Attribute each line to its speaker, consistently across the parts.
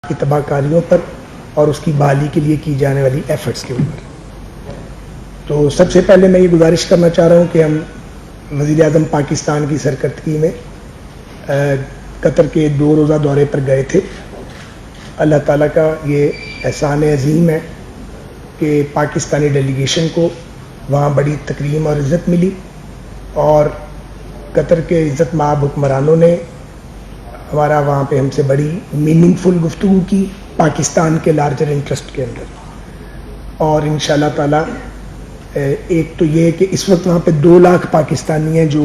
Speaker 1: کی تباہ کاریوں پر اور اس کی بحالی کے لیے کی جانے والی ایفرٹس کے اوپر. تو سب سے پہلے میں یہ گزارش کرنا چاہ رہا ہوں کہ ہم وزیر اعظم پاکستان کی سرکردگی میں قطر کے 2 روزہ دورے پر گئے تھے. اللہ تعالیٰ کا یہ احسان عظیم ہے کہ پاکستانی ڈیلیگیشن کو وہاں بڑی تکریم اور عزت ملی اور قطر کے عزت مآب حکمرانوں نے ہمارا وہاں پہ ہم سے بڑی میننگ فل گفتگو کی پاکستان کے لارجر انٹرسٹ کے اندر. اور انشاءاللہ تعالیٰ ایک تو یہ کہ اس وقت وہاں پہ 2 لاکھ پاکستانی ہیں جو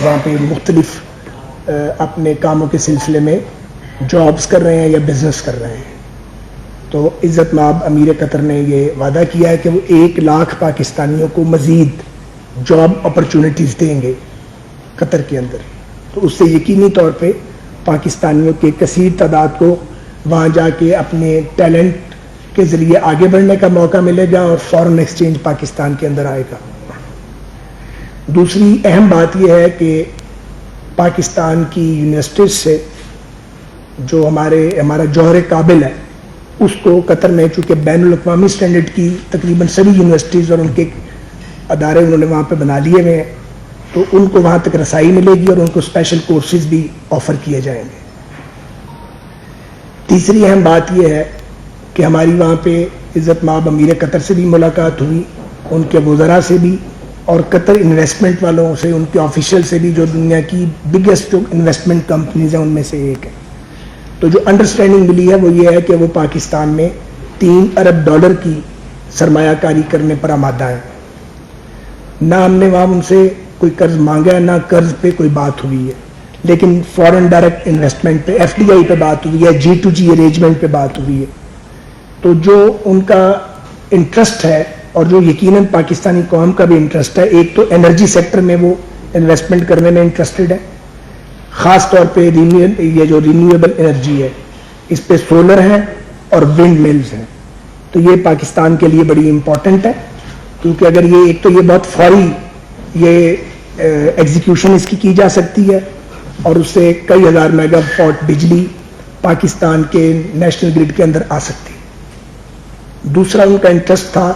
Speaker 1: وہاں پہ مختلف اپنے کاموں کے سلسلے میں جابز کر رہے ہیں یا بزنس کر رہے ہیں. تو عزت مآب امیر قطر نے یہ وعدہ کیا ہے کہ وہ 1 لاکھ پاکستانیوں کو مزید جاب اپرچونٹیز دیں گے قطر کے اندر. تو اس سے یقینی طور پہ پاکستانیوں کے کثیر تعداد کو وہاں جا کے اپنے ٹیلنٹ کے ذریعے آگے بڑھنے کا موقع ملے گا اور فارن ایکسچینج پاکستان کے اندر آئے گا. دوسری اہم بات یہ ہے کہ پاکستان کی یونیورسٹیز سے جو ہمارا جوہر قابل ہے اس کو قطر میں چونکہ بین الاقوامی سٹینڈرڈ کی تقریباً سبھی یونیورسٹیز اور ان کے ادارے انہوں نے وہاں پہ بنا لیے ہوئے ہیں تو ان کو وہاں تک رسائی ملے گی اور ان کو اسپیشل کورسز بھی آفر کیے جائیں گے. تیسری اہم بات یہ ہے کہ ہماری وہاں پہ عزت مآب امیر قطر سے بھی ملاقات ہوئی, ان کے وزراء سے بھی اور قطر انویسٹمنٹ والوں سے, ان کے آفیشل سے بھی جو دنیا کی بگیسٹ انویسٹمنٹ کمپنیز ہیں ان میں سے ایک ہے. تو جو انڈرسٹینڈنگ ملی ہے وہ یہ ہے کہ وہ پاکستان میں $3 ارب کی سرمایہ کاری کرنے پر آمادہ ہیں. نہ ہم نے وہاں ان سے کوئی قرض مانگا ہے نہ قرض پہ کوئی بات ہوئی ہے, لیکن فورن ڈائریکٹ انویسٹمنٹ پہ FDI پہ بات ہوئی ہے, G2G ارینجمنٹ پہ بات ہوئی ہے. تو جو ان کا انٹرسٹ ہے اور جو یقیناً پاکستانی قوم کا بھی انٹرسٹ ہے, ایک تو انرجی سیکٹر میں وہ انویسٹمنٹ کرنے میں انٹرسٹڈ ہے, خاص طور پہ یہ جو رینیویبل انرجی ہے اس پہ سولر ہے اور ونڈ ملز ہیں. تو یہ پاکستان کے لیے بڑی امپورٹنٹ ہے کیونکہ اگر یہ ایک تو یہ بہت فوری یہ ایگزیکیوشن اس کی جا سکتی ہے اور اس سے کئی ہزار میگا واٹ بجلی پاکستان کے نیشنل گرڈ کے اندر آ سکتی ہے. دوسرا ان کا انٹرسٹ تھا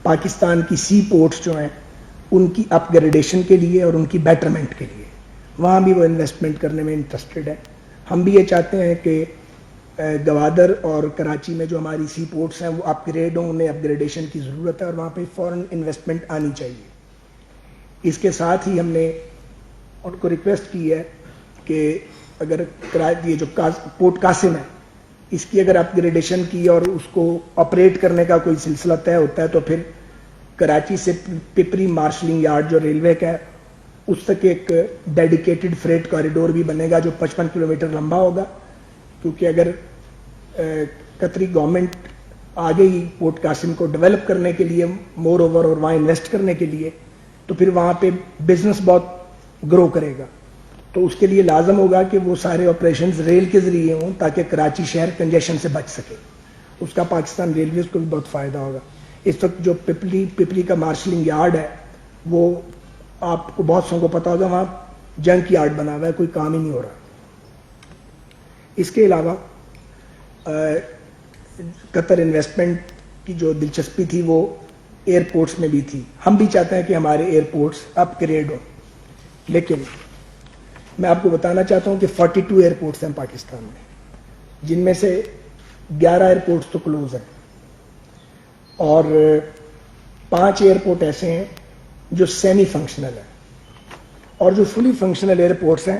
Speaker 1: پاکستان کی سی پورٹس جو ہیں ان کی اپ گریڈیشن کے لیے اور ان کی بیٹرمنٹ کے لیے, وہاں بھی وہ انویسٹمنٹ کرنے میں انٹرسٹڈ ہے. ہم بھی یہ چاہتے ہیں کہ گوادر اور کراچی میں جو ہماری سی پورٹس ہیں وہ اپ گریڈ ہوں, انہیں اپ گریڈیشن کی ضرورت ہے اور وہاں پہ فورن انویسٹمنٹ آنی چاہیے. اس کے ساتھ ہی ہم نے ان کو ریکویسٹ کی ہے کہ اگر یہ جو پورٹ قاسم ہے اس کی اگر اپ گریڈیشن کی اور اس کو آپریٹ کرنے کا کوئی سلسلہ طے ہوتا ہے تو پھر کراچی سے پپری مارشلنگ یارڈ جو ریلوے کا ہے اس تک ایک ڈیڈیکیٹڈ فریٹ کوریڈور بھی بنے گا جو 55 کلومیٹر لمبا ہوگا. کیونکہ اگر قطری گورنمنٹ آگے ہی پورٹ قاسم کو ڈیولپ کرنے کے لیے مور اوور اور وہاں انویسٹ کرنے کے لیے تو پھر وہاں پہ بزنس بہت گرو کرے گا. تو اس کے لیے لازم ہوگا کہ وہ سارے آپریشنز ریل کے ذریعے ہوں تاکہ کراچی شہر کنجیشن سے بچ سکے. اس کا پاکستان ریلویز کو بھی بہت فائدہ ہوگا. اس وقت جو پپلی کا مارشلنگ یارڈ ہے وہ آپ کو بہت سو کو پتا ہوگا وہاں جنک یارڈ بنا ہوا ہے, کوئی کام ہی نہیں ہو رہا. اس کے علاوہ قطر انویسٹمنٹ کی جو دلچسپی تھی وہ ایئرپورٹس میں بھی تھی. ہم بھی چاہتے ہیں کہ ہمارے ایئرپورٹس اپ گریڈ ہوں, لیکن میں آپ کو بتانا چاہتا ہوں کہ 42 ایئرپورٹس ہیں پاکستان میں جن میں سے 11 ایئرپورٹس تو کلوز ہیں اور 5 ایئرپورٹ ایسے ہیں جو سیمی فنکشنل ہیں اور جو فلی فنکشنل ایئرپورٹس ہیں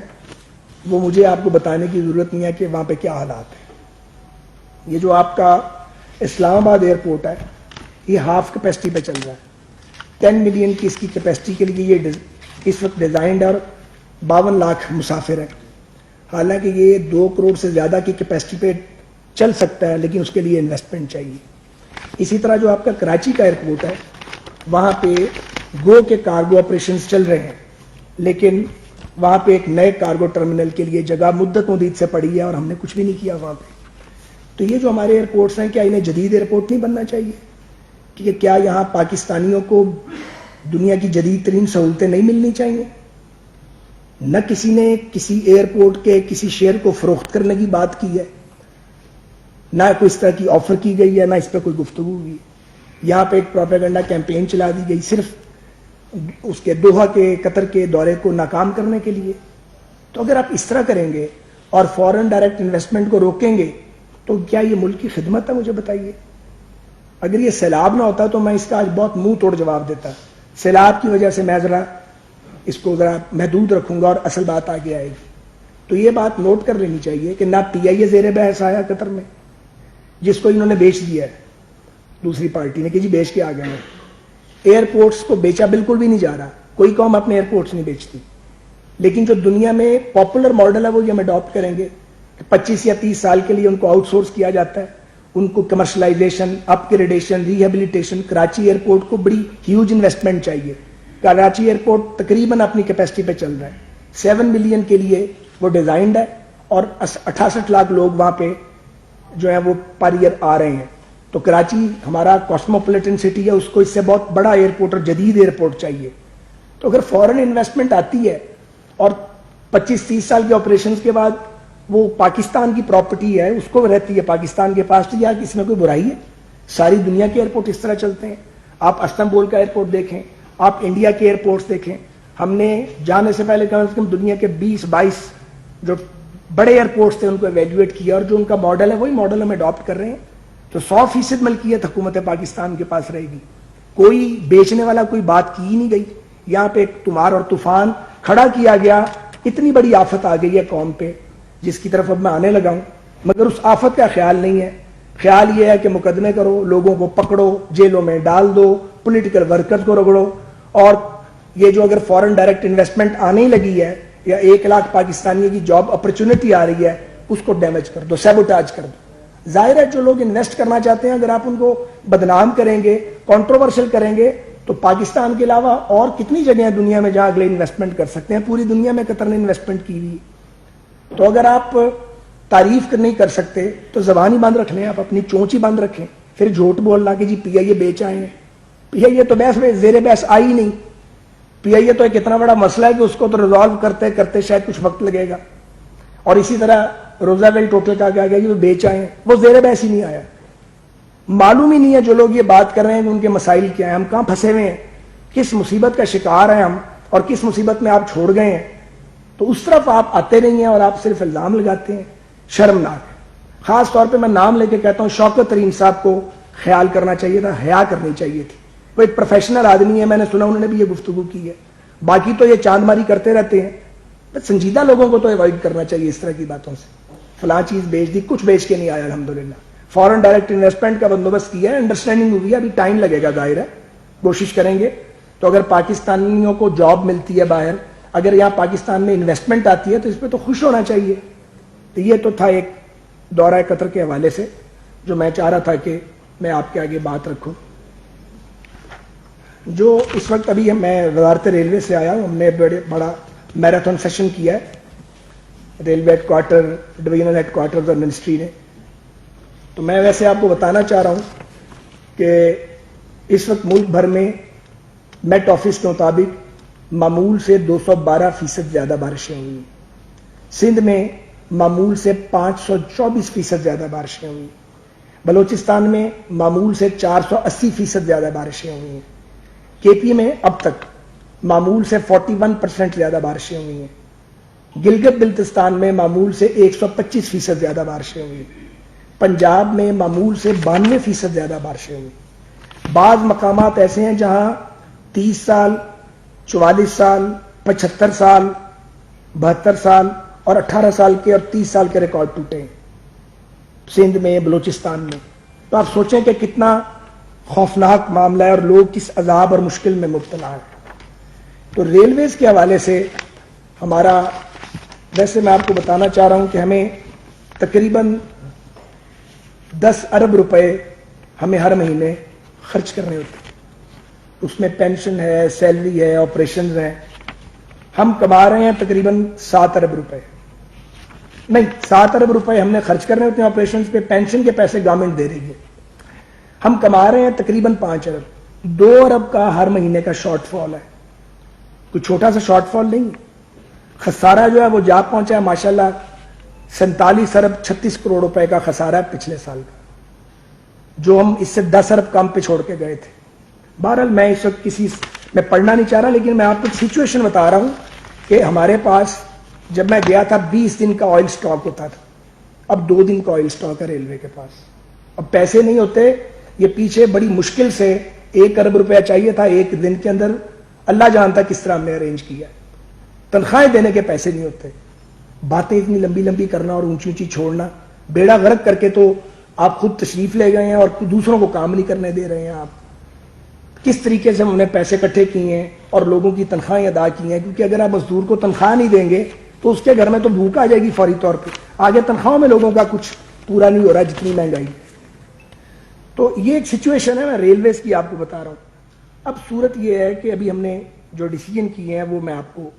Speaker 1: وہ مجھے آپ کو بتانے کی ضرورت نہیں ہے کہ وہاں پہ کیا حالات ہیں. یہ جو آپ کا اسلام آباد ایئرپورٹ ہے یہ ہاف کیپیسٹی پہ چل رہا ہے. 10 ملین کی اس کی کیپیسٹی کے لیے یہ اس وقت ڈیزائنڈ اور 52 لاکھ مسافر ہیں. حالانکہ یہ 2 کروڑ سے زیادہ کی کیپیسٹی پہ چل سکتا ہے لیکن اس کے لیے انویسٹمنٹ چاہیے. اسی طرح جو آپ کا کراچی کا ایئرپورٹ ہے وہاں پہ گو کے کارگو آپریشنز چل رہے ہیں لیکن وہاں پہ ایک نئے کارگو ٹرمینل کے لیے جگہ مدت مدید سے پڑی ہے اور ہم نے کچھ بھی نہیں کیا وہاں پہ. تو یہ جو ہمارے ایئرپورٹس ہیں کیا انہیں جدید ایئرپورٹ نہیں بننا چاہیے کہ کیا یہاں پاکستانیوں کو دنیا کی جدید ترین سہولتیں نہیں ملنی چاہیے؟ نہ کسی نے کسی ایئرپورٹ کے کسی شیئر کو فروخت کرنے کی بات کی ہے. نہ کوئی اس طرح کی آفر کی گئی ہے، نہ اس پہ کوئی گفتگو ہوئی. یہاں پہ ایک پروپیگنڈا کیمپین چلا دی گئی صرف اس کے دوحہ کے قطر کے دورے کو ناکام کرنے کے لیے. تو اگر آپ اس طرح کریں گے اور فورن ڈائریکٹ انویسٹمنٹ کو روکیں گے تو کیا یہ ملک کی خدمت ہے؟ مجھے بتائیے. اگر یہ سیلاب نہ ہوتا تو میں اس کا آج بہت منہ توڑ جواب دیتا. سیلاب کی وجہ سے میں ذرا اس کو ذرا محدود رکھوں گا اور اصل بات آگے آئے گی. تو یہ بات نوٹ کر لینی چاہیے کہ نہ پی آئی اے زیر بحث آیا قطر میں، جس کو انہوں نے بیچ دیا ہے دوسری پارٹی نے کہ جی بیچ کے آ گئے ہیں. ایئرپورٹس کو بیچا بالکل بھی نہیں جا رہا، کوئی قوم اپنے ایئرپورٹس نہیں بیچتی. لیکن جو دنیا میں پاپولر ماڈل ہے وہ یہ ہم اڈاپٹ کریں گے کہ 25 یا 30 سال کے لیے ان کو آؤٹ سورس کیا جاتا ہے، ان کو کمرشلائزیشن، اپ گریڈیشن، ریہیبلیٹیشن. کراچی ایئرپورٹ کو بڑی ہیوج انویسٹمنٹ چاہیے. کراچی ایئرپورٹ تقریباً اپنی کیپیسٹی پہ چل رہا ہے. 7 ملین کے لیے وہ ڈیزائنڈ ہے اور 68 لاکھ لوگ وہاں پہ جو ہے وہ پر ایئر آ رہے ہیں. تو کراچی ہمارا کاسموپولیٹن سٹی ہے، اس کو اس سے بہت بڑا ایئرپورٹ اور جدید ایئرپورٹ چاہیے. تو اگر فورن انویسٹمنٹ آتی ہے اور 25-30 سال کے آپریشنز کے بعد وہ پاکستان کی پراپرٹی ہے، اس کو رہتی ہے پاکستان کے پاس، تو یا اس میں کوئی برائی ہے؟ ساری دنیا کے ایئرپورٹ اس طرح چلتے ہیں. آپ استنبول کا ایئرپورٹ دیکھیں، آپ انڈیا کے ایئرپورٹس دیکھیں. ہم نے جانے سے پہلے کم سے کم دنیا کے 20-22 جو بڑے ایئرپورٹس تھے ان کو ایویلیویٹ کیا، اور جو ان کا ماڈل ہے وہی ماڈل ہم اڈاپٹ کر رہے ہیں. تو 100% ملکیت حکومت پاکستان کے پاس رہے گی. کوئی بیچنے والا کوئی بات کی ہی نہیں گئی. یہاں پہ ایک تمار اور طوفان کھڑا کیا گیا. اتنی بڑی آفت آ گئی ہے قوم پہ جس کی طرف اب میں آنے لگا ہوں، مگر اس آفت کا خیال نہیں ہے. خیال یہ ہے کہ مقدمے کرو، لوگوں کو پکڑو، جیلوں میں ڈال دو، پولیٹیکل ورکرز کو رگڑو، اور یہ جو اگر فورن ڈائریکٹ انویسٹمنٹ آنے لگی ہے یا 1 لاکھ پاکستانیوں کی جاب اپرچونٹی آ رہی ہے اس کو ڈیمیج کر دو، سیبوٹاج کر دو. ظاہر ہے جو لوگ انویسٹ کرنا چاہتے ہیں اگر آپ ان کو بدنام کریں گے، کنٹروورشل کریں گے، تو پاکستان کے علاوہ اور کتنی جگہیں ہیں دنیا میں جہاں اگلے انویسٹمنٹ کر سکتے ہیں؟ پوری دنیا میں قطر نے انویسٹمنٹ کی ہوئی. تو اگر آپ تعریف نہیں کر سکتے تو زبان ہی بند رکھ لیں، آپ اپنی چونچ ہی بند رکھیں. پھر جھوٹ بولنا کہ جی پی آئی اے بیچ آئے ہیں. پی آئی اے تو بحث میں زیر بحث آئی نہیں. پی آئی اے تو ایک اتنا بڑا مسئلہ ہے کہ اس کو تو ریزالو کرتے کرتے شاید کچھ وقت لگے گا. اور اسی طرح روزاویلٹ ہوٹل کا کیا گیا وہ بیچ آئے ہیں، وہ زیر بحث ہی نہیں آیا. معلوم ہی نہیں ہے جو لوگ یہ بات کر رہے ہیں کہ ان کے مسائل کیا ہیں، ہم کہاں پھنسے ہوئے ہیں، کس مصیبت کا شکار ہیں ہم، اور کس مصیبت میں آپ چھوڑ گئے ہیں. تو اس طرف آپ آتے نہیں ہیں اور آپ صرف الزام لگاتے ہیں. شرمناک ہے. خاص طور پہ میں نام لے کے کہتا ہوں شوکت ترین صاحب کو خیال کرنا چاہیے تھا، حیا کرنی چاہیے تھی. وہ ایک پروفیشنل آدمی ہے، میں نے سنا انہوں نے بھی یہ گفتگو کی ہے. باقی تو یہ چاند ماری کرتے رہتے ہیں. سنجیدہ لوگوں کو تو اوائڈ کرنا چاہیے اس طرح کی باتوں سے. فلاں چیز بیچ دی، کچھ بیچ کے نہیں آیا الحمدللہ. فورن ڈائریکٹ انویسٹمنٹ کا بندوبست کیا ہے، انڈرسٹینڈنگ ہوئی ہے، ابھی ٹائم لگے گا، ظاہر ہے کوشش کریں گے. تو اگر پاکستانیوں کو جاب ملتی ہے باہر، اگر یہاں پاکستان میں انویسٹمنٹ آتی ہے تو اس پہ تو خوش ہونا چاہیے. تو یہ تو تھا ایک دورہ قطر کے حوالے سے جو میں چاہ رہا تھا کہ میں آپ کے آگے بات رکھوں. جو اس وقت ابھی میں وزارت ریلوے سے آیا ہوں، ہم نے بڑا میراتھن سیشن کیا ہے railway headquarter, divisional headquarters اور منسٹری نے. تو میں ویسے آپ کو بتانا چاہ رہا ہوں کہ اس وقت ملک بھر میں میٹ آفس کے مطابق معمول سے 212% زیادہ بارشیں ہوئی. سندھ میں معمول سے 524% زیادہ بارشیں ہوئی. بلوچستان میں معمول سے 480% زیادہ بارشیں ہوئی ہیں. کے پی میں اب تک معمول سے 41% زیادہ بارشیں ہوئی ہیں. گلگت بلتستان میں معمول سے 125% زیادہ بارشیں ہوئی. پنجاب میں معمول سے 92% زیادہ بارشیں ہوئی. بعض مقامات ایسے ہیں جہاں 30 سال، 44 سال، 75 سال، 72 سال اور 18 سال کے اور 30 سال کے ریکارڈ ٹوٹے ہیں سندھ میں، بلوچستان میں. تو آپ سوچیں کہ کتنا خوفناک معاملہ ہے اور لوگ کس عذاب اور مشکل میں مبتلا ہیں. تو ریلویز کے حوالے سے ہمارا، ویسے میں آپ کو بتانا چاہ رہا ہوں کہ ہمیں تقریباً 10 ارب روپے ہمیں ہر مہینے خرچ کرنے ہوتے ہیں. اس میں پینشن ہے، سیلری ہے، آپریشنز ہیں. ہم کما رہے ہیں تقریباً 7 ارب روپے، نہیں 7 ارب روپے ہم نے خرچ کرنے ہوتے ہیں آپریشنز پہ. پینشن کے پیسے گورنمنٹ دے رہی ہے. ہم کما رہے ہیں تقریباً 5 ارب. 2 ارب کا ہر مہینے کا شارٹ فال ہے. کوئی چھوٹا سا شارٹ فال نہیں. خسارہ جو ہے وہ جا پہنچا ہے ماشاءاللہ 47 ارب 36 کروڑ روپے کا خسارہ ہے پچھلے سال کا، جو ہم اس سے 10 ارب کم پہ چھوڑ کے گئے تھے. بہرحال میں اس وقت میں پڑھنا نہیں چاہ رہا، لیکن میں آپ کو سچویشن بتا رہا ہوں کہ ہمارے پاس جب میں گیا تھا 20 دن کا آئل سٹاک ہوتا تھا، اب 2 دن کا آئل سٹاک ہے ریلوے کے پاس. اب پیسے نہیں ہوتے، یہ پیچھے بڑی مشکل سے 1 ارب روپیہ چاہیے تھا ایک دن کے اندر، اللہ جانتا کس طرح ہم نے ارینج کیا. تنخواہیں دینے کے پیسے نہیں ہوتے، باتیں اتنی لمبی لمبی کرنا اور اونچی اونچی چھوڑنا، بیڑا غرق کر کے تو آپ خود تشریف لے گئے ہیں اور دوسروں کو کام نہیں کرنے دے رہے ہیں. آپ کس طریقے سے ہم نے پیسے اکٹھے کیے ہیں اور لوگوں کی تنخواہیں ادا کی ہیں، کیونکہ اگر آپ مزدور کو تنخواہ نہیں دیں گے تو اس کے گھر میں تو بھوک آ جائے گی فوری طور پہ. آگے تنخواہوں میں لوگوں کا کچھ پورا نہیں ہو رہا جتنی مہنگائی. تو یہ ایک سچویشن ہے، میں ریلویز کی آپ کو بتا رہا ہوں. اب صورت یہ ہے کہ ابھی ہم نے جو ڈیسیجن کیے ہیں وہ میں آپ کو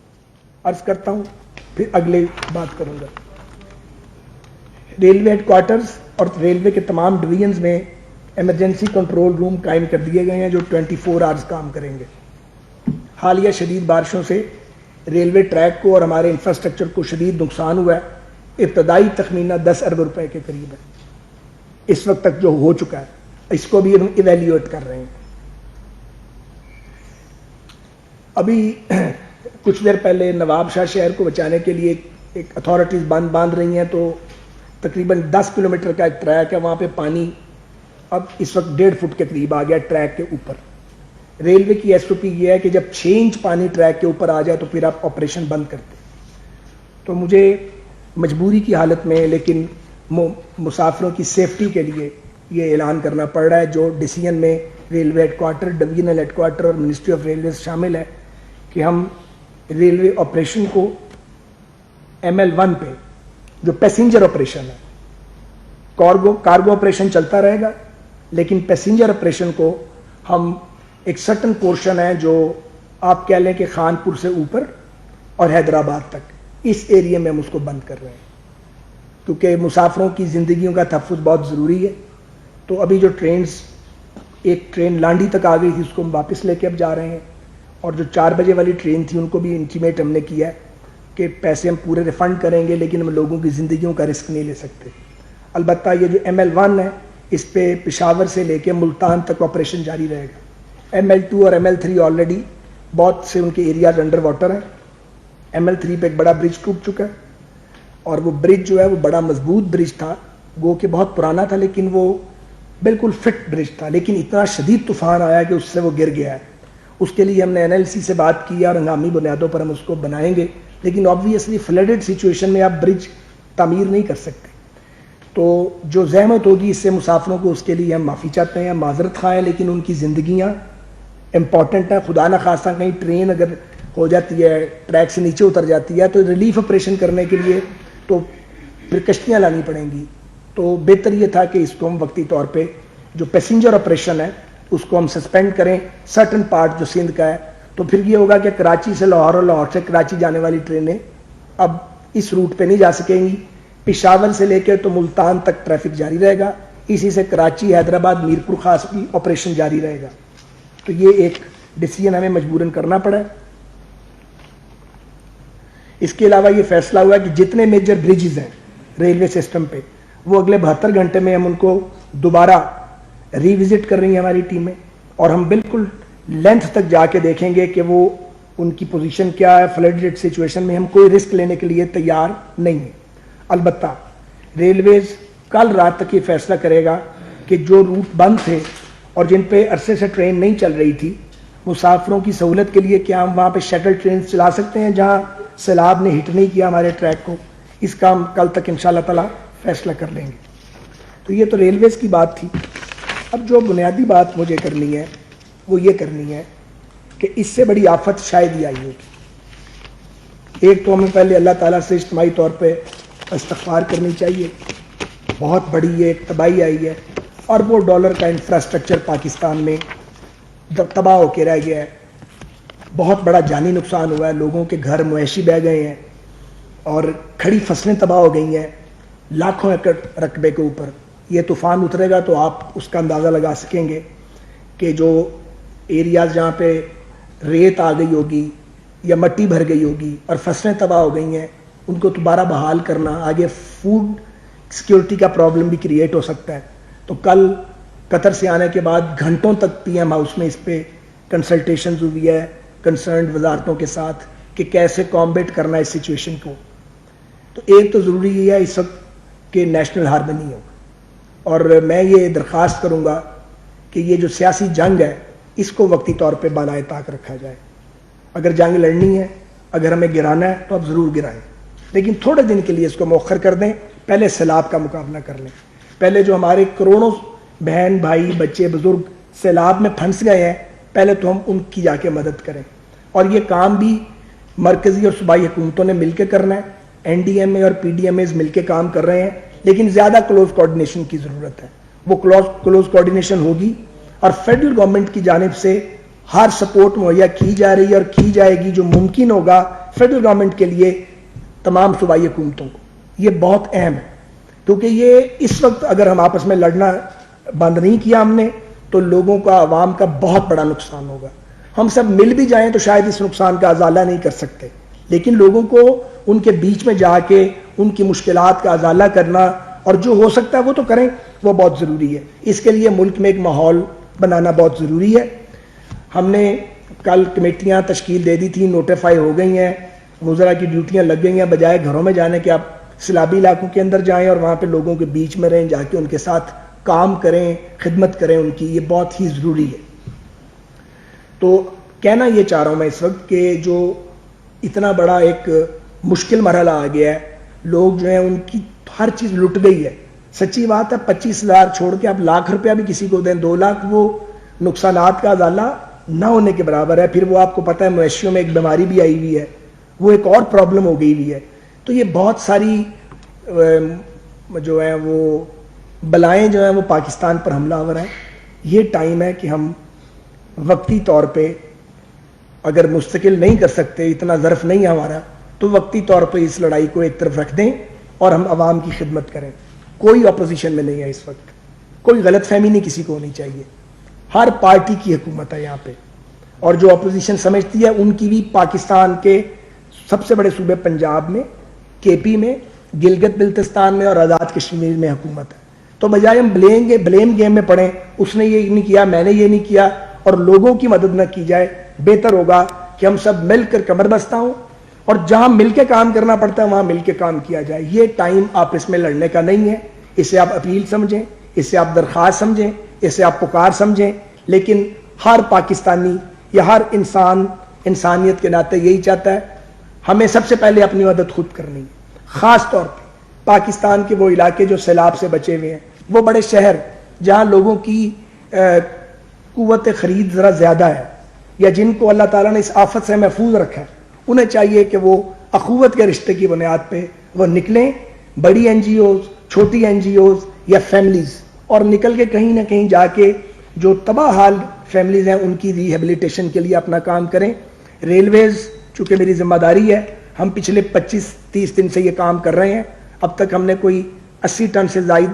Speaker 1: عرض کرتا ہوں، پھر اگلے بات کروں گا. ریلوے ہیڈ کوارٹرز اور ریلوے کے تمام ڈویژنز میں ایمرجنسی کنٹرول روم قائم کر دیے گئے ہیں جو 24 آورز کام کریں گے. حالیہ شدید بارشوں سے ریلوے ٹریک کو اور ہمارے انفراسٹرکچر کو شدید نقصان ہوا ہے. ابتدائی تخمینہ 10 ارب روپے کے قریب ہے اس وقت تک جو ہو چکا ہے، اس کو بھی ہم ایویلیویٹ کر رہے ہیں. ابھی کچھ دیر پہلے نواب شاہ شہر کو بچانے کے لیے ایک اتھارٹیز باندھ رہی ہیں، تو تقریباً 10 کلومیٹر کا ایک ٹریک ہے، وہاں پہ پانی اب اس وقت 1.5 فٹ کے قریب آ گیا ٹریک کے اوپر. ریلوے کی ایس او پی یہ ہے کہ جب 6 انچ پانی ٹریک کے اوپر آ جائے تو پھر آپ آپریشن بند کرتے. تو مجھے مجبوری کی حالت میں لیکن مسافروں کی سیفٹی کے لیے یہ اعلان کرنا پڑ رہا ہے، جو ڈیسیژن میں railway headquarter, divisional headquarter اور منسٹری آف ریلویز شامل ہے کہ ہم ریلوے آپریشن کو ML1 پہ جو پیسنجر آپریشن ہے، کارگو آپریشن چلتا رہے گا، لیکن پیسنجر آپریشن کو ہم ایک سرٹن پورشن ہے جو آپ کہہ لیں کہ خانپور سے اوپر اور حیدرآباد تک، اس ایریے میں ہم اس کو بند کر رہے ہیں کیونکہ مسافروں کی زندگیوں کا تحفظ بہت ضروری ہے. تو ابھی جو ایک ٹرین لانڈی تک آ گئی تھی اس کو ہم واپس لے کے اب جا رہے ہیں، اور جو 4 بجے والی ٹرین تھی ان کو بھی انٹیمیٹ ہم نے کیا ہے کہ پیسے ہم پورے ریفنڈ کریں گے لیکن ہم لوگوں کی زندگیوں کا رسک نہیں لے سکتے. البتہ یہ جو ML1 ہے اس پہ پشاور سے لے کے ملتان تک آپریشن جاری رہے گا. ML2 اور ML3 آلریڈی بہت سے ان کے ایریاز انڈر واٹر ہیں. ML3 پہ ایک بڑا برج ٹوٹ چکا ہے، اور وہ برج جو ہے وہ بڑا مضبوط برج تھا، گو کہ بہت پرانا تھا لیکن وہ بالکل فٹ برج تھا، لیکن اتنا شدید طوفان آیا کہ اس سے وہ گر گیا ہے. اس کے لیے ہم نے NLC سے بات کی اور ہنگامی بنیادوں پر ہم اس کو بنائیں گے، لیکن آبویسلی فلڈڈ سچویشن میں آپ برج تعمیر نہیں کر سکتے. تو جو زحمت ہوگی اس سے مسافروں کو، اس کے لیے ہم معافی چاہتے ہیں، معذرت خواہ ہیں، لیکن ان کی زندگیاں امپورٹنٹ ہیں. خدا نہ خواستہ کہیں ٹرین اگر ہو جاتی ہے، ٹریک سے نیچے اتر جاتی ہے، تو ریلیف آپریشن کرنے کے لیے تو پھر کشتیاں لانی پڑیں گی. تو بہتر یہ تھا کہ اس کو ہم وقتی طور پہ جو پیسنجر آپریشن ہے اس کو ہم سسپینڈ کریں سرٹن پارٹ جو سندھ کا ہے. تو پھر یہ ہوگا کہ کراچی سے لاہور اور لاہور سے کراچی جانے والی ٹرینیں اب اس روٹ پہ نہیں جا سکیں گی. پشاور سے لے کے تو ملتان تک ٹریفک جاری رہے گا، اسی سے کراچی، حیدرآباد، میرپور خاص بھی آپریشن جاری رہے گا. تو یہ ایک ڈیسیژن ہمیں مجبوراً کرنا پڑا. اس کے علاوہ یہ فیصلہ ہوا کہ جتنے میجر بریجز ہیں ریلوے سسٹم پہ، وہ اگلے 72 گھنٹے میں ہم ان کو دوبارہ ریوزٹ کر رہی ہیں ہماری ٹیمیں، اور ہم بالکل لینتھ تک جا کے دیکھیں گے کہ وہ ان کی پوزیشن کیا ہے. فلڈڈ سچویشن میں ہم کوئی رسک لینے کے لیے تیار نہیں ہیں. البتہ ریلویز کل رات تک یہ فیصلہ کرے گا کہ جو روٹ بند تھے اور جن پہ عرصے سے ٹرین نہیں چل رہی تھی، مسافروں کی سہولت کے لیے کیا ہم وہاں پہ شٹل ٹرین چلا سکتے ہیں جہاں سیلاب نے ہٹ نہیں کیا ہمارے ٹریک کو. اس کا ہم کل تک انشاءاللہ تعالی فیصلہ کر لیں گے. تو یہ تو ریلویز کی بات تھی. اب جو بنیادی بات مجھے کرنی ہے وہ یہ کرنی ہے کہ اس سے بڑی آفت شاید ہی آئی ہوگی. ایک تو ہمیں پہلے اللہ تعالیٰ سے اجتماعی طور پہ استغفار کرنی چاہیے. بہت بڑی یہ ایک تباہی آئی ہے، اربوں ڈالر کا انفراسٹرکچر پاکستان میں تباہ ہو کے رہ گیا ہے. بہت بڑا جانی نقصان ہوا ہے، لوگوں کے گھر معیشی بہہ گئے ہیں اور کھڑی فصلیں تباہ ہو گئی ہیں لاکھوں ایکڑ رقبے کے اوپر. یہ طوفان اترے گا تو آپ اس کا اندازہ لگا سکیں گے کہ جو ایریاز جہاں پہ ریت آ گئی ہوگی یا مٹی بھر گئی ہوگی اور فصلیں تباہ ہو گئی ہیں، ان کو دوبارہ بحال کرنا، آگے فوڈ سیکورٹی کا پرابلم بھی کریٹ ہو سکتا ہے. تو کل قطر سے آنے کے بعد گھنٹوں تک پی ایم ہاؤس میں اس پہ کنسلٹیشنز ہوئی ہے کنسرنڈ وزارتوں کے ساتھ کہ کیسے کامبیٹ کرنا ہے اس سچویشن کو. تو ایک تو ضروری یہ ہے اس وقت کہ نیشنل ہارمنی ہو, اور میں یہ درخواست کروں گا کہ یہ جو سیاسی جنگ ہے اس کو وقتی طور پہ بالائے طاق رکھا جائے. اگر جنگ لڑنی ہے, اگر ہمیں گرانا ہے تو اب ضرور گرائیں, لیکن تھوڑے دن کے لیے اس کو مؤخر کر دیں. پہلے سیلاب کا مقابلہ کر لیں. پہلے جو ہمارے کروڑوں بہن بھائی بچے بزرگ سیلاب میں پھنس گئے ہیں, پہلے تو ہم ان کی جا کے مدد کریں. اور یہ کام بھی مرکزی اور صوبائی حکومتوں نے مل کے کرنا ہے. این ڈی ایم اے اور پی ڈی ایم ایز مل کے کام کر رہے ہیں, لیکن زیادہ کلوز کوآرڈینیشن کی ضرورت ہے. وہ کلوز کوآرڈینیشن ہوگی اور فیڈرل گورنمنٹ کی جانب سے ہر سپورٹ مہیا کی جا رہی ہے اور کی جائے گی جو ممکن ہوگا فیڈرل گورنمنٹ کے لیے تمام صوبائی حکومتوں کو. یہ بہت اہم ہے, کیونکہ یہ اس وقت اگر ہم آپس میں لڑنا بند نہیں کیا ہم نے تو لوگوں کا, عوام کا بہت بڑا نقصان ہوگا. ہم سب مل بھی جائیں تو شاید اس نقصان کا ازالہ نہیں کر سکتے, لیکن لوگوں کو ان کے بیچ میں جا کے ان کی مشکلات کا ازالہ کرنا اور جو ہو سکتا ہے وہ تو کریں, وہ بہت ضروری ہے. اس کے لیے ملک میں ایک ماحول بنانا بہت ضروری ہے. ہم نے کل کمیٹیاں تشکیل دے دی تھیں, نوٹیفائی ہو گئی ہیں, وزراء کی ڈیوٹیاں لگ گئی ہیں. بجائے گھروں میں جانے کے آپ سیلابی علاقوں کے اندر جائیں اور وہاں پہ لوگوں کے بیچ میں رہیں, جا کے ان کے ساتھ کام کریں, خدمت کریں ان کی. یہ بہت ہی ضروری ہے. تو کہنا یہ چاہ رہا ہوں میں اس وقت کہ جو اتنا بڑا ایک مشکل مرحلہ آ گیا ہے, لوگ جو ہیں ان کی ہر چیز لٹ گئی ہے. سچی بات ہے, 25,000 چھوڑ کے آپ لاکھ روپیہ بھی کسی کو دیں, 2 لاکھ, وہ نقصانات کا ازالہ نہ ہونے کے برابر ہے. پھر وہ آپ کو پتہ ہے مویشیوں میں ایک بیماری بھی آئی ہوئی ہے, وہ ایک اور پرابلم ہو گئی ہوئی ہے. تو یہ بہت ساری جو ہیں وہ بلائیں جو ہیں وہ پاکستان پر حملہ آور ہیں. یہ ٹائم ہے کہ ہم وقتی طور پہ اگر مستقل نہیں کر سکتے, اتنا ظرف نہیں ہے ہمارا, تو وقتی طور پہ اس لڑائی کو ایک طرف رکھ دیں اور ہم عوام کی خدمت کریں. کوئی اپوزیشن میں نہیں ہے اس وقت, کوئی غلط فہمی نہیں کسی کو ہونی چاہیے. ہر پارٹی کی حکومت ہے یہاں پہ, اور جو اپوزیشن سمجھتی ہے ان کی بھی پاکستان کے سب سے بڑے صوبے پنجاب میں, کے پی میں, گلگت بلتستان میں اور آزاد کشمیر میں حکومت ہے. تو بجائے ہم بلیم گیم میں پڑیں, اس نے یہ نہیں کیا, میں نے یہ نہیں کیا, اور لوگوں کی مدد نہ کی جائے, بہتر ہوگا کہ ہم سب مل کر کمر بستہ ہوں اور جہاں مل کے کام کرنا پڑتا ہے وہاں مل کے کام کیا جائے. یہ ٹائم آپس میں لڑنے کا نہیں ہے. اسے آپ اپیل سمجھیں, اسے آپ درخواست سمجھیں, اسے آپ پکار سمجھیں, لیکن ہر پاکستانی یا ہر انسان انسانیت کے ناطے یہی چاہتا ہے. ہمیں سب سے پہلے اپنی مدد خود کرنی ہے. خاص طور پہ پاکستان کے وہ علاقے جو سیلاب سے بچے ہوئے ہیں, وہ بڑے شہر جہاں لوگوں کی قوت خرید ذرا زیادہ ہے, یا جن کو اللہ تعالیٰ نے اس آفت سے محفوظ رکھا ہے, انہیں چاہیے کہ وہ اخوت کے رشتے کی بنیاد پہ وہ نکلیں. بڑی این جی اوز, چھوٹی این جی اوز یا فیملیز, اور نکل کے کہیں نہ کہیں جا کے جو تباہ حال فیملیز ہیں ان کی ریہیبلیٹیشن کے لیے اپنا کام کریں. ریلویز چونکہ میری ذمہ داری ہے, ہم پچھلے 25-30 دن سے یہ کام کر رہے ہیں. اب تک ہم نے کوئی 80 ٹن سے زائد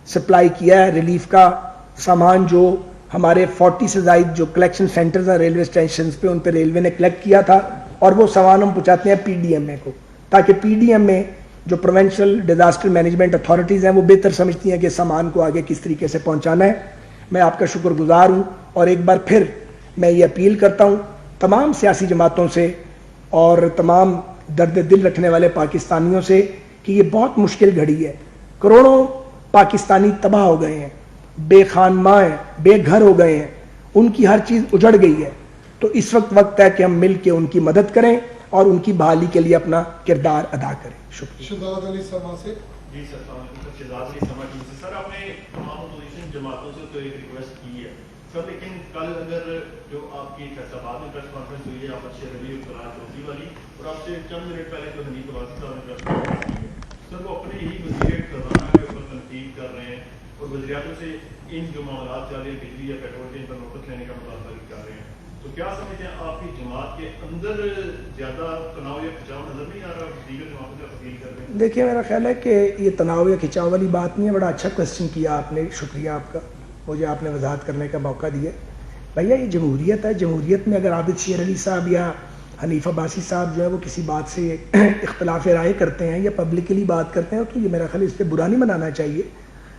Speaker 1: سپلائی کیا ہے ریلیف کا سامان, جو ہمارے 40 سے زائد جو کلیکشن سینٹرز ہیں ریلوے اسٹیشنز پہ, ان پہ ریلوے نے کلیکٹ کیا تھا, اور وہ سامان ہم پہنچاتے ہیں پی ڈی ایم اے کو, تاکہ پی ڈی ایم اے جو پروونشل ڈیزاسٹر مینجمنٹ اتھارٹیز ہیں وہ بہتر سمجھتی ہیں کہ سامان کو آگے کس طریقے سے پہنچانا ہے. میں آپ کا شکر گزار ہوں, اور ایک بار پھر میں یہ اپیل کرتا ہوں تمام سیاسی جماعتوں سے اور تمام درد دل رکھنے والے پاکستانیوں سے کہ یہ بہت مشکل گھڑی ہے. کروڑوں پاکستانی تباہ ہو گئے ہیں, بے خان ماں ہیں, بے گھر ہو گئے ہیں, ان کی ہر چیز اجڑ گئی ہے. تو اس وقت ہے کہ ہم مل کے ان کی مدد کریں اور ان کی بحالی کے لیے اپنا کردار ادا کریں. شکریہ.
Speaker 2: شہزاد علی سما سے.
Speaker 3: جی سر, شہزاد علی سما جی سے. سر آپ نے تمام اپوزیشن جماعتوں سے تو ایک ریکویسٹ کی ہے سر, لیکن کل اگر جو آپ کی فیصلہ بعد میں پریس کانفرنس ہوئی ہے آپ اچھے روی اقرار چوکی والی, اور آپ سے چند منٹ پہلے جو حنیف عباسی صاحب نے پریس کانفرنس کی ہے سر, وہ اپنے ہی وزیر خزانہ کے اوپر تنقید کر رہے ہیں اور وزیر اعظم سے ان جو معاملات چل رہے ہیں بجلی یا پیٹرول کے ان پر نوٹس لینے کا مطالبہ کر رہے ہیں. تو کیا سمجھتے ہیں آپ کی جماعت کے اندر زیادہ تناؤ یا کھچاؤ نظر نہیں آ رہا, دیگر جماعتوں سے اپیل کر رہے ہیں؟
Speaker 1: دیکھیے میرا خیال ہے کہ یہ تناؤ یا کھچاؤ والی بات نہیں ہے. بڑا اچھا کوشچن کیا آپ نے, شکریہ آپ کا, مجھے آپ نے وضاحت کرنے کا موقع دیا. بھیا یہ جمہوریت ہے, جمہوریت میں اگر عابد شیر علی صاحب یا حنیف عباسی صاحب جو ہے وہ کسی بات سے اختلاف رائے کرتے ہیں یا پبلکلی بات کرتے ہیں تو یہ میرا خیال اس پہ برا نہیں منانا چاہیے.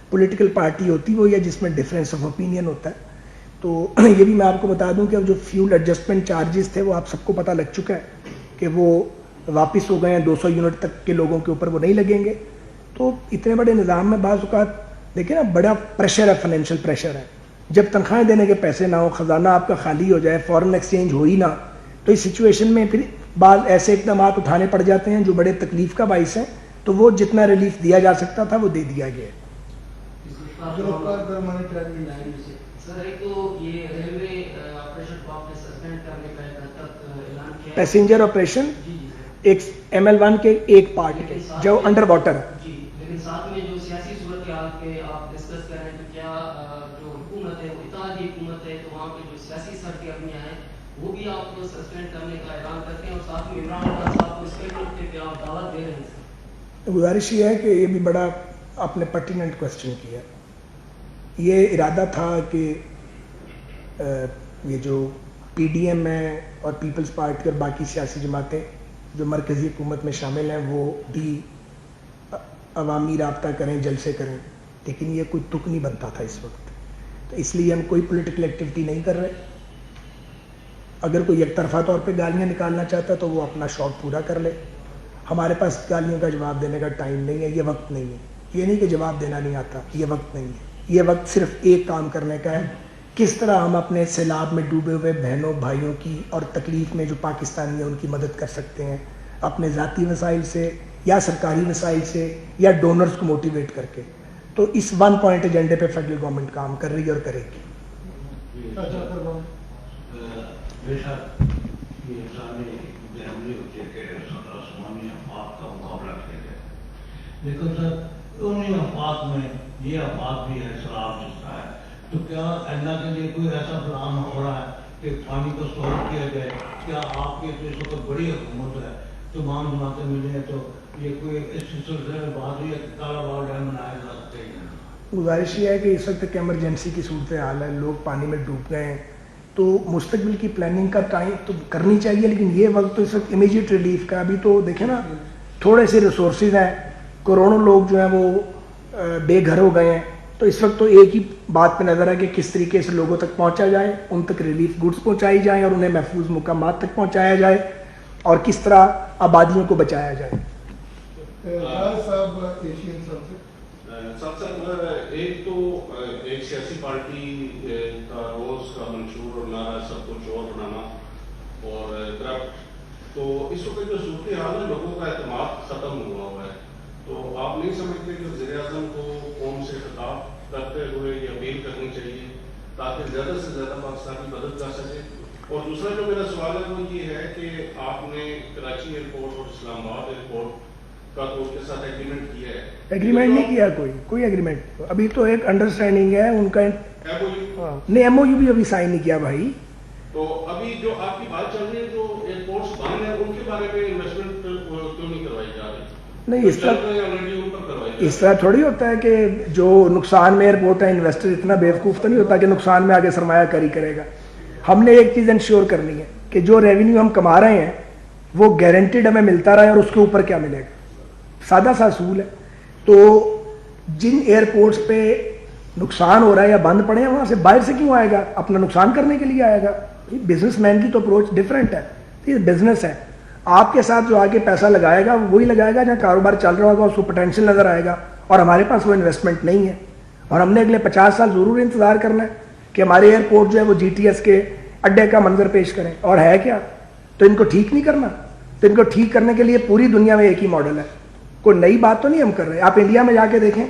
Speaker 1: پولیٹیکل پارٹی ہوتی وہ یا جس میں ڈفرینس آف اوپینین ہوتا ہے. تو یہ بھی میں آپ کو بتا دوں کہ جو فیول ایڈجسٹمنٹ چارجز تھے وہ آپ سب کو پتہ لگ چکا ہے کہ وہ واپس ہو گئے ہیں. 200 یونٹ تک کے لوگوں کے اوپر وہ نہیں لگیں گے. تو اتنے بڑے نظام میں بعض اوقات دیکھیں نا بڑا پریشر ہے, فائنینشیل پریشر ہے. جب تنخواہیں دینے کے پیسے نہ ہو, خزانہ آپ کا خالی ہو جائے, فورن ایکسچینج ہو ہی نہ, تو اس سچویشن میں پھر بعض ایسے اقدامات اٹھانے پڑ جاتے ہیں جو بڑے تکلیف کا باعث ہیں. تو وہ جتنا ریلیف دیا جا سکتا تھا وہ دے دیا گیا ہے.
Speaker 2: سر ایک تو یہ ریلوے آپریشن کو آپ نے سسپینڈ کرنے کا اعلان کیا ہے.
Speaker 1: پیسنجر آپریشن
Speaker 2: جی جی
Speaker 1: ایک ML1 کے ایک پارٹ کے جو انڈر واٹر ہے.
Speaker 2: جی, لیکن ساتھ میں جو سیاسی صورتحال کے آپ ڈسکس کر رہے ہیں تو کیا جو حکومت ہے وہ اتحادی حکومت ہے تو وہاں پہ جو سیاسی سرگرمیاں ہیں وہ بھی آپ کو سسپینڈ کرنے کا اعلان کرتے ہیں اور ساتھ میں عمران خان صاحب کو اس کے لیے آپ دعوت دے رہے ہیں.
Speaker 1: گزارش یہ ہے کہ یہ بھی بڑا آپ نے پرٹیننٹ کوشچن کیا. یہ ارادہ تھا کہ یہ جو PDM ہے اور پیپلز پارٹی اور باقی سیاسی جماعتیں جو مرکزی حکومت میں شامل ہیں وہ بھی عوامی رابطہ کریں, جلسے کریں, لیکن یہ کوئی تک نہیں بنتا تھا اس وقت. تو اس لیے ہم کوئی پولیٹیکل ایکٹیویٹی نہیں کر رہے. اگر کوئی یک طرفہ طور پہ گالیاں نکالنا چاہتا ہے تو وہ اپنا شوق پورا کر لے. ہمارے پاس گالیوں کا جواب دینے کا ٹائم نہیں ہے, یہ وقت نہیں ہے. یہ نہیں کہ جواب دینا نہیں آتا, یہ وقت نہیں ہے. یہ وقت صرف ایک کام کرنے کا ہے, کس طرح ہم اپنے سیلاب میں ڈوبے ہوئے بہنوں بھائیوں کی اور تکلیف میں جو پاکستانی ہیں ان کی مدد کر سکتے ہیں, اپنے ذاتی وسائل سے یا سرکاری وسائل سے یا ڈونرز کو موٹیویٹ کر کے. تو اس 1 پوائنٹ ایجنڈے پہ فیڈرل گورنمنٹ کام کر رہی ہے اور کرے گی.
Speaker 4: لیکن سر انہیں افواج میں یہ افواج بھی ہے, شراب جستا ہے, تو کیا اللہ کے لیے کوئی ایسا پلان ہو رہا ہے کہ پانی کو اسٹور کیا جائے؟ کیا آپ کی اس وقت بڑی حکومت ہے, تمام جماعتیں ملے ہیں, تو یہ کوئی اس سلسلے میں بات ہوئی ہے کہ کالا باغ ڈیم بنایا جا سکتے ہیں؟
Speaker 1: گزارش یہ ہے کہ اس وقت ایک ایمرجنسی کی صورتحال ہے, لوگ پانی میں ڈوب گئے ہیں, تو مستقبل کی پلاننگ کا ٹائم تو کرنی چاہیے, لیکن یہ وقت تو اس وقت امیجیٹ ریلیف کا. ابھی تو دیکھیں نا تھوڑے سے ریسورسز ہیں, کروڑوں لوگ جو ہیں وہ بے گھر ہو گئے ہیں. تو اس وقت تو ایک ہی بات پہ نظر ہے کہ کس طریقے سے لوگوں تک پہنچا جائے, ان تک ریلیف گڈز پہنچائی جائیں اور انہیں محفوظ مقامات تک پہنچایا جائے, اور کس طرح آبادیوں کو بچایا جائے.
Speaker 5: ایک تو ایک سیاسی پارٹی کا روز کا منشور اور نعرہ سب کو چور بنانا اور کرپٹ, تو اس وقت جو صورتحال ہے لوگوں کا اعتماد ختم ہوا ہے. تو آپ نہیں سمجھتے کہ وزیر اعظم کو قوم سے خطاب کرتے ہوئے یہ اپیل کرنی چاہیے تاکہ زیادہ سے زیادہ پاکستان کی مدد کر سکے؟ اور دوسرا جو میرا سوال ہے وہ یہ ہے کہ آپ نے کراچی ایئرپورٹ اور اسلام آباد ایئرپورٹ کا تو اس کے ساتھ ایگریمنٹ کیا ہے. ایگریمنٹ
Speaker 1: نہیں کیا, کوئی ایگریمنٹ ابھی تو ایک انڈرسٹینڈنگ ہے ان کا. نہیں, MOU بھی ابھی سائن نہیں کیا بھائی.
Speaker 5: تو ابھی جو آپ کی بات چل رہی ہے جو ایئرپورٹس بند ہیں ان کے بارے میں انویسٹمنٹ کیوں نہیں کروائی جا رہی؟
Speaker 1: نہیں, اس طرح تھوڑی ہوتا ہے کہ جو نقصان میں ایئرپورٹ ہے انویسٹر اتنا بیوقوف تو نہیں ہوتا کہ نقصان میں آگے سرمایہ کاری کرے گا. ہم نے ایک چیز انشور کرنی ہے کہ جو ریونیو ہم کما رہے ہیں وہ گارنٹیڈ ہمیں ملتا رہے, اور اس کے اوپر کیا ملے گا. سادہ سا اصول ہے. تو جن ایئرپورٹس پہ نقصان ہو رہا ہے یا بند پڑے ہیں وہاں سے باہر سے کیوں آئے گا؟ اپنا نقصان کرنے کے لیے آئے گا. بزنس مین کی تو اپروچ ڈفرینٹ ہے. یہ بزنس ہے, آپ کے ساتھ جو آگے پیسہ لگائے گا وہی لگائے گا جہاں کاروبار چل رہا ہوگا, اس کو پوٹینشیل نظر آئے گا. اور ہمارے پاس وہ انویسٹمنٹ نہیں ہے, اور ہم نے اگلے 50 سال ضرور انتظار کرنا ہے کہ ہمارے ایئرپورٹ جو ہے وہ GTS کے اڈے کا منظر پیش کریں. اور ہے کیا؟ تو ان کو ٹھیک نہیں کرنا. تو ان کو ٹھیک کرنے کے لیے پوری دنیا میں ایک ہی ماڈل ہے, کوئی نئی بات تو نہیں ہم کر رہے. آپ انڈیا میں جا کے دیکھیں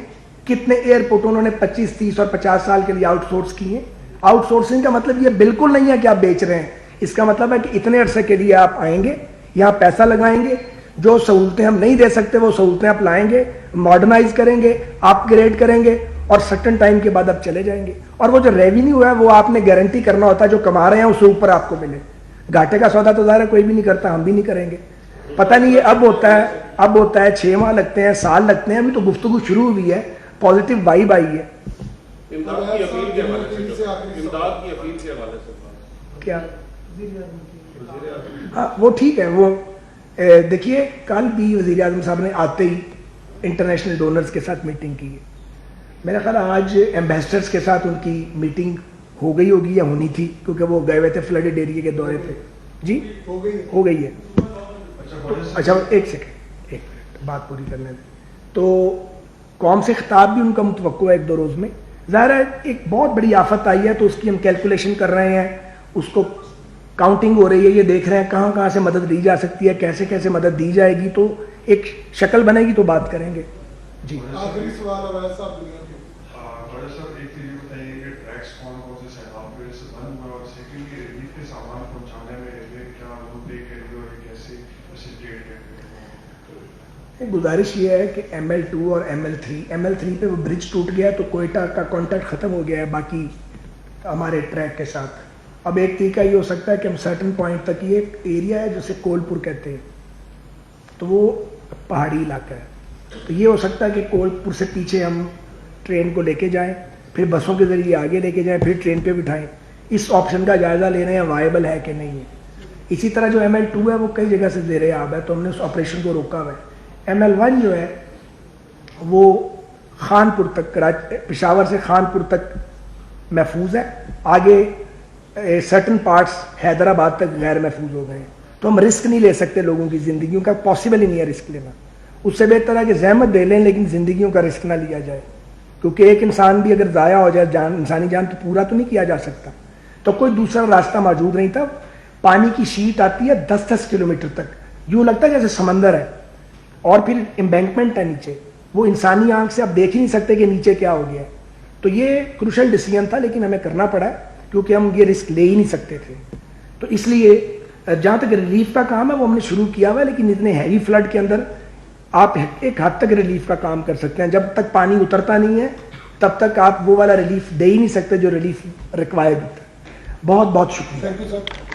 Speaker 1: کتنے ایئرپورٹ انہوں نے 25, 30 اور 50 سال کے لیے آؤٹ سورس کی ہیں. آؤٹ سورسنگ کا مطلب یہ بالکل نہیں ہے کہ آپ بیچ رہے ہیں. اس کا مطلب ہے کہ اتنے عرصے کے لیے آپ آئیں گے, یہاں پیسہ لگائیں گے, جو سہولتیں ہم نہیں دے سکتے وہ سہولتیں آپ لائیں گے, ماڈرنائز کریں گے, اپ گریڈ کریں گے, اور سرٹن ٹائم کے بعد آپ چلے جائیں گے. اور وہ جو ریونیو ہے وہ آپ نے گارنٹی کرنا ہوتا ہے جو کما رہے ہیں اس سے اوپر آپ کو ملے. گھاٹے کا سودا تو ظاہر ہے کوئی بھی نہیں کرتا, ہم بھی نہیں کریں گے. پتہ نہیں یہ اب ہوتا ہے 6 ماہ لگتے ہیں, سال لگتے ہیں. ابھی تو گفتگو شروع ہوئی ہے, پازیٹیو وائب آئی ہے.
Speaker 5: امداد کی اپیل کے حوالے سے کیا
Speaker 1: ہاں وہ ٹھیک ہے. وہ دیکھیے کل بھی وزیر اعظم صاحب نے آتے ہی انٹرنیشنل ڈونرز کے ساتھ میٹنگ کی ہے. میرا خیال آج ایمبیسڈرز کے ساتھ ان کی میٹنگ ہو گئی ہوگی یا ہونی تھی, کیونکہ وہ گئے ہوئے تھے فلڈڈ ایریا کے دورے پہ. جی ہو گئی ہے. اچھا ایک سیکنڈ بات پوری کرنے دیں. تو قوم سے خطاب بھی ان کا متوقع ہے 1-2 روز میں. ظاہر ہے ایک بہت بڑی آفت آئی ہے تو اس کی ہم کیلکولیشن کر رہے ہیں, اس کو کاؤنٹنگ ہو رہی ہے, یہ دیکھ رہے ہیں کہاں کہاں سے مدد دی جا سکتی ہے, کیسے کیسے مدد دی جائے گی, تو ایک شکل بنے گی تو بات کریں گے. جی
Speaker 6: آخری سوال ہے صاحب
Speaker 7: بڑے صاحب ایک تو یہ بتائیے کہ ٹریکس کون کون سے سیلاب کی وجہ سے بند ہوا, اور سیکنڈلی ریلیف کے سامان پہنچانے میں ریلوے کیا رول پلے کر رہی ہے اور کیسے فیسیلیٹیٹ کر رہی ہے.
Speaker 1: گزارش یہ ہے کہ ML2 اور ML3 پہ وہ برج ٹوٹ گیا تو کوئٹہ کا کانٹیکٹ ختم ہو گیا ہے باقی ہمارے ٹریک کے ساتھ. اب ایک طریقہ یہ ہو سکتا ہے کہ ہم سرٹن پوائنٹ تک, یہ ایک ایریا ہے جسے کولپور کہتے ہیں, تو وہ پہاڑی علاقہ ہے, تو یہ ہو سکتا ہے کہ کولپور سے پیچھے ہم ٹرین کو لے کے جائیں, پھر بسوں کے ذریعے آگے لے کے جائیں, پھر ٹرین پہ بٹھائیں. اس آپشن کا جائزہ لے رہے ہیں وائبل ہے کہ نہیں ہے. اسی طرح جو ML2 ہے وہ کئی جگہ سے زیر آب ہے, تو ہم نے اس آپریشن کو روکا ہوا ہے. ML1 جو ہے وہ خانپور تک, پشاور سے خانپور تک محفوظ ہے, آگے سرٹن پارٹس حیدرآباد تک غیر محفوظ ہو گئے ہیں. تو ہم رسک نہیں لے سکتے, لوگوں کی زندگیوں کا پاسبل ہی نہیں ہے رسک لینا. اس سے بہتر ہے کہ زحمت دے لیں لیکن زندگیوں کا رسک نہ لیا جائے, کیونکہ ایک انسان بھی اگر ضائع ہو جائے, انسانی جان تو پورا تو نہیں کیا جا سکتا. تو کوئی دوسرا راستہ موجود نہیں تھا. پانی کی شیٹ آتی ہے 10-10 کلومیٹر تک, یوں لگتا ہے جیسے سمندر ہے, اور پھر امبینکمنٹ ہے نیچے, وہ انسانی آنکھ سے آپ دیکھ ہی نہیں سکتے کہ نیچے کیا ہو گیا ہے. تو یہ کروشل ڈیسیژن تھا, لیکن ہمیں کرنا پڑا ہے کیونکہ ہم یہ رسک لے ہی نہیں سکتے تھے. تو اس لیے جہاں تک ریلیف کا کام ہے وہ ہم نے شروع کیا ہوا ہے, لیکن اتنے ہیوی فلڈ کے اندر آپ ایک حد تک ریلیف کا کام کر سکتے ہیں. جب تک پانی اترتا نہیں ہے تب تک آپ وہ والا ریلیف دے ہی نہیں سکتے جو ریلیف ریکوائرڈ ہوتا ہے. بہت بہت شکریہ.
Speaker 6: Thank you sir.